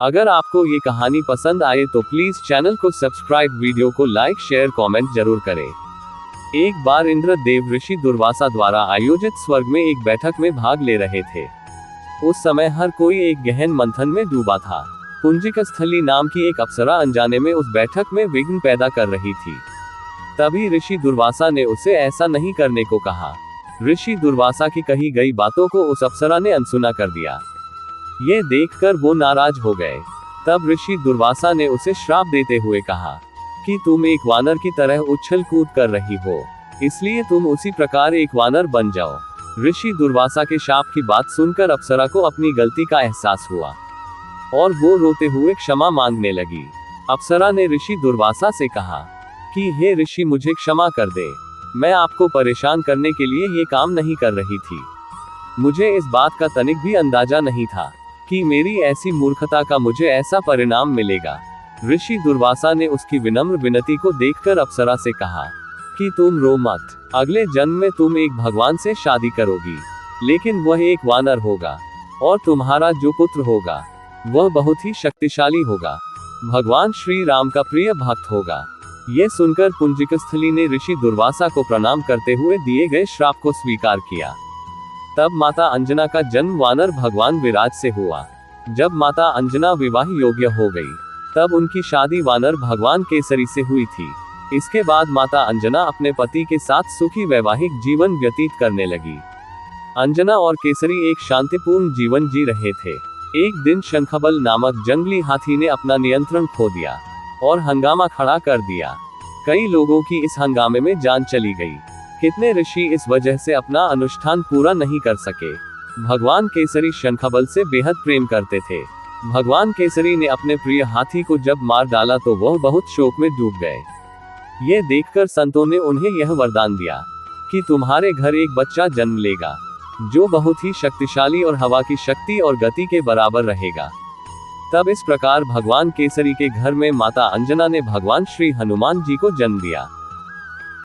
अगर आपको ये कहानी पसंद आए तो प्लीज चैनल को सब्सक्राइब, वीडियो को लाइक, शेयर, कमेंट जरूर करें। एक बार इंद्र देव ऋषि दुर्वासा द्वारा आयोजित स्वर्ग में एक बैठक में भाग ले रहे थे। उस समय हर कोई एक गहन मंथन में डूबा था। पुंजिकस्थली नाम की एक अप्सरा अनजाने में उस बैठक में विघ्न पैदा कर रही थी। तभी ऋषि दुर्वासा ने उसे ऐसा नहीं करने को कहा। ऋषि दुर्वासा की कही गई बातों को उस अप्सरा ने अनसुना कर दिया। ये देखकर वो नाराज हो गए। तब ऋषि दुर्वासा ने उसे श्राप देते हुए कहा कि तुम एक वानर की तरह उछल कूद कर रही हो, इसलिए तुम उसी प्रकार एक वानर बन जाओ। ऋषि दुर्वासा के शाप की बात सुनकर अप्सरा को अपनी गलती का एहसास हुआ और वो रोते हुए क्षमा मांगने लगी। अप्सरा ने ऋषि दुर्वासा से कहा कि हे ऋषि, मुझे क्षमा कर दे। मैं आपको परेशान करने के लिए ये काम नहीं कर रही थी। मुझे इस बात का तनिक भी अंदाजा नहीं था कि मेरी ऐसी मूर्खता का मुझे ऐसा परिणाम मिलेगा। ऋषि दुर्वासा ने उसकी विनम्र विनती को देखकर अप्सरा से कहा कि तुम रो मत। अगले जन्म में तुम एक भगवान से शादी करोगी, लेकिन वह एक वानर होगा और तुम्हारा जो पुत्र होगा वह बहुत ही शक्तिशाली होगा। भगवान श्री राम का प्रिय भक्त होगा। यह सुनकर पुंजिकस्थली ने ऋषि दुर्वासा को प्रणाम करते हुए दिए गए श्राप को स्वीकार किया। तब माता अंजना का जन्म वानर भगवान विराज से हुआ। जब माता अंजना विवाह योग्य हो गई, तब उनकी शादी वानर भगवान केसरी से हुई थी। इसके बाद माता अंजना अपने पति के साथ सुखी वैवाहिक जीवन व्यतीत करने लगी। अंजना और केसरी एक शांतिपूर्ण जीवन जी रहे थे। एक दिन शंखबल नामक जंगली हाथी ने अपना नियंत्रण खो दिया और हंगामा खड़ा कर दिया। कई लोगों की इस हंगामे में जान चली गई। कितने ऋषि इस वजह से अपना अनुष्ठान पूरा नहीं कर सके। भगवान केसरी शंखबल से बेहद प्रेम करते थे। भगवान केसरी ने अपने प्रिय हाथी को जब मार डाला तो वह बहुत शोक में डूब गए। यह देखकर संतों ने उन्हें यह वरदान दिया कि तुम्हारे घर एक बच्चा जन्म लेगा जो बहुत ही शक्तिशाली और हवा की शक्ति और गति के बराबर रहेगा। तब इस प्रकार भगवान केसरी के घर में माता अंजना ने भगवान श्री हनुमान जी को जन्म दिया।